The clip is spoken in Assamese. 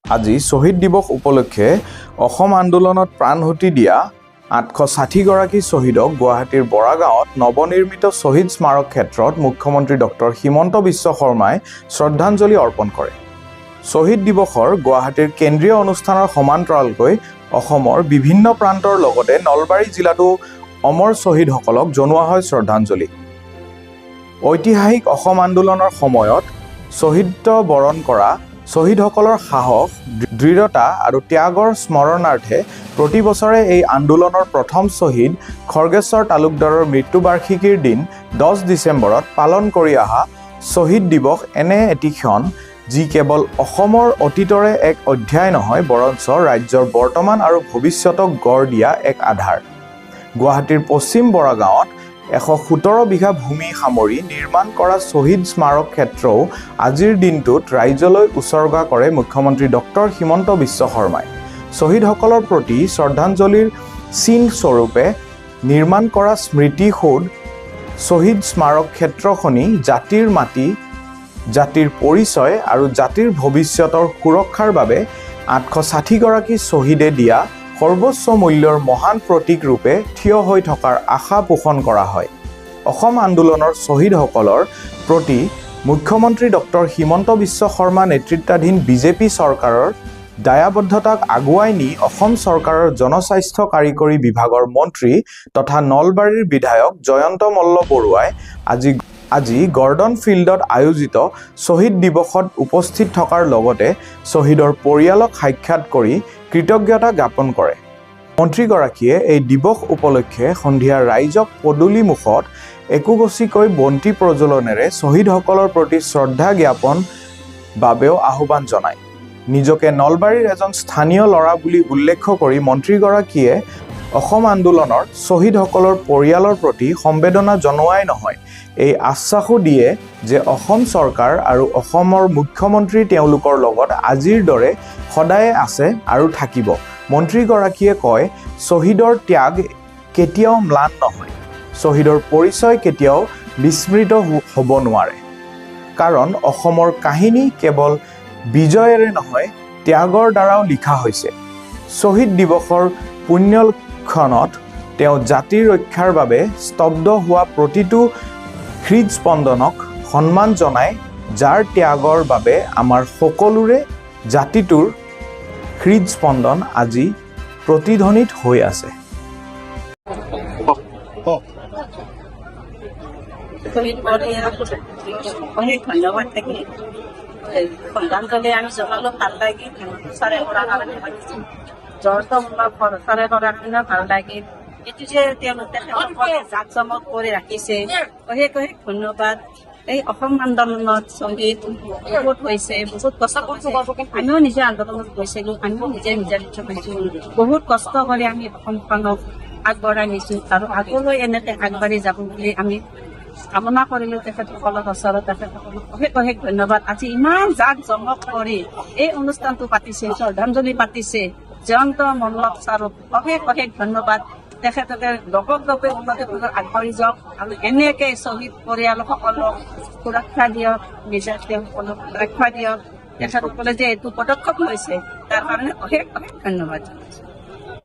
আজি শ্বহীদ দিৱস উপলক্ষে অসম আন্দোলনত প্ৰাণহুতি দিয়া 860 গৰাকী শ্বহীদক গুৱাহাটীৰ বৰাগাঁৱত নৱনিৰ্মিত শ্বহীদ স্মাৰক ক্ষেত্ৰত মুখ্যমন্ত্ৰী ডক্টৰ হিমন্ত বিশ্ব শৰ্মাই শ্ৰদ্ধাঞ্জলি অৰ্পণ কৰে। শ্বহীদ দিৱসৰ গুৱাহাটীৰ কেন্দ্ৰীয় অনুষ্ঠানৰ সমান্তৰালকৈ অসমৰ বিভিন্ন প্ৰান্তৰ লগতে নলবাৰী জিলাতো অমৰ শ্বহীদসকলক জনোৱা হয় শ্ৰদ্ধাঞ্জলি। ঐতিহাসিক অসম আন্দোলনৰ সময়ত শ্বহীদত্ব বৰণ কৰা শ্বহীদসকলৰ সাহস, দৃঢ়তা আৰু ত্যাগৰ স্মৰণাৰ্থে প্ৰতি বছৰে এই আন্দোলনৰ প্ৰথম শ্বহীদ খৰ্গেশ্বৰ তালুকদাৰৰ মৃত্যুবাৰ্ষিকীৰ দিন 10 ডিচেম্বৰত পালন কৰি অহা শ্বহীদ দিৱস এনে এটি ক্ষণ যি কেৱল অসমৰ অতীতৰে এক অধ্যায় নহয়, বৰঞ্চ ৰাজ্যৰ বৰ্তমান আৰু ভৱিষ্যতক গঢ় দিয়া এক আধাৰ। গুৱাহাটীৰ পশ্চিম বৰাগাঁৱত 117 বিঘা ভূমি সামৰি নিৰ্মাণ কৰা শ্বহীদ স্মাৰক ক্ষেত্ৰও আজিৰ দিনটোত ৰাইজলৈ উচৰ্গা কৰে মুখ্যমন্ত্ৰী ডক্টৰ হিমন্ত বিশ্ব শৰ্মাই। শ্বহীদসকলৰ প্ৰতি শ্ৰদ্ধাঞ্জলিৰ চিন স্বৰূপে নিৰ্মাণ কৰা স্মৃতি সৌধ শ্বহীদ স্মাৰক ক্ষেত্ৰখনি জাতিৰ মাটি, জাতিৰ পৰিচয় আৰু জাতিৰ ভৱিষ্যতৰ সুৰক্ষাৰ বাবে 860 গৰাকী শ্বহীদে দিয়া সৰ্বোচ্চ মূল্যৰ মহান প্ৰতীক ৰূপে থিয় হৈ থকাৰ আশা পোষণ কৰা হয়। অসম আন্দোলনৰ শ্বহীদসকলৰ প্ৰতি মুখ্যমন্ত্ৰী ডক্টৰ হিমন্ত বিশ্ব শৰ্মা নেতৃত্বাধীন বিজেপি চৰকাৰৰ দায়বদ্ধতাক আগুৱাই নি অসম চৰকাৰৰ জনস্বাস্থ্য কাৰিকৰী বিভাগৰ মন্ত্ৰী তথা নলবাৰীৰ বিধায়ক জয়ন্ত মল্ল বৰুৱাই আজি গৰ্ডন ফিল্ডত আয়োজিত শ্বহীদ দিৱসত উপস্থিত থকাৰ লগতে শ্বহীদৰ পৰিয়ালক সাক্ষাৎ কৰি কৃতজ্ঞতা জ্ঞাপন কৰে। মন্ত্ৰীগৰাকীয়ে এই দিৱস উপলক্ষে সন্ধিয়া ৰাইজক পদূলি মুখত একোগছিকৈ বন্তি প্ৰজ্বলনেৰে শ্বহীদসকলৰ প্ৰতি শ্ৰদ্ধা জ্ঞাপন বাবেও আহ্বান জনায়। নিজকে নলবাৰীৰ এজন স্থানীয় ল'ৰা বুলি উল্লেখ কৰি মন্ত্ৰীগৰাকীয়ে অসম আন্দোলনৰ শ্বহীদসকলৰ পৰিয়ালৰ প্ৰতি সম্বেদনা জনোৱাই নহয়, এই আশ্বাসো দিয়ে যে অসম চৰকাৰ আৰু অসমৰ মুখ্যমন্ত্ৰী তেওঁলোকৰ লগত আজিৰ দৰে সদায়ে আছে আৰু থাকিব। মন্ত্ৰীগৰাকীয়ে কয়, শ্বহীদৰ ত্যাগ কেতিয়াও ম্লান নহয়, শ্বহীদৰ পৰিচয় কেতিয়াও বিস্মৃত হ'ব নোৱাৰে। কাৰণ অসমৰ কাহিনী কেৱল বিজয়েৰে নহয়, ত্যাগৰ দ্বাৰাও লিখা হৈছে। শ্বহীদ দিৱসৰ পুণ্যক্ষণত তেওঁ জাতিৰ ৰক্ষাৰ বাবে স্তব্ধ হোৱা প্ৰতিটো হৃদস্পন্দনক সন্মান জনাই, যাৰ ত্যাগৰ বাবে আমাৰ সকলোৰে জাতিটোৰ হৃদস্পন্দন আজি প্ৰতিধ্বনিত হৈ আছে। অনেক ধন্যবাদ থাকি শ্ৰদ্ধাঞ্জলি আমি জনালো ভাল লাগিল। ছাৰে কৰাৰ কাৰণে জ্বৰটো ছাৰে কৰাৰ কাৰণে ভাল লাগিল। এইটো যে তেওঁলোকে জাক জমক কৰি ৰাখিছে, অশেষ অশেষ ধন্যবাদ। এই অসম আন্দোলনত শ্বহীদ বহুত হৈছে, বহুত কষ্ট কৰিছে। আমিও নিজে আন্দোলনত গৈছিলো, আমিও নিজে পাইছো। বহুত কষ্ট কৰি আমি অসমখনক আগবঢ়াই নিছো আৰু আগলৈ এনেকে আগবাঢ়ি যাব বুলি আমি কামনা কৰিলো তেখেতসকলৰ ওচৰত। তেখেতসকলক অশেষ অশেষ ধন্যবাদ। আজি ইমান জাক জমক কৰি এই অনুষ্ঠানটো পাতিছে, শ্ৰদ্ধাঞ্জলি পাতিছে জয়ন্ত মল্ল ছাৰক অশেষ অশেষ ধন্যবাদ। তেখেতলোকে লগে উন্নতি আগবাঢ়ি যাওক আৰু এনেকে শ্বহীদ পৰিয়ালসকলক সুৰক্ষা দিয়ক, নিজৰ তেওঁসকলক ৰক্ষা দিয়ক। তেখেতসকলে যে এইটো পদক্ষেপ লৈছে তাৰ কাৰণে অশেষ অশেষ ধন্যবাদ জনাইছো।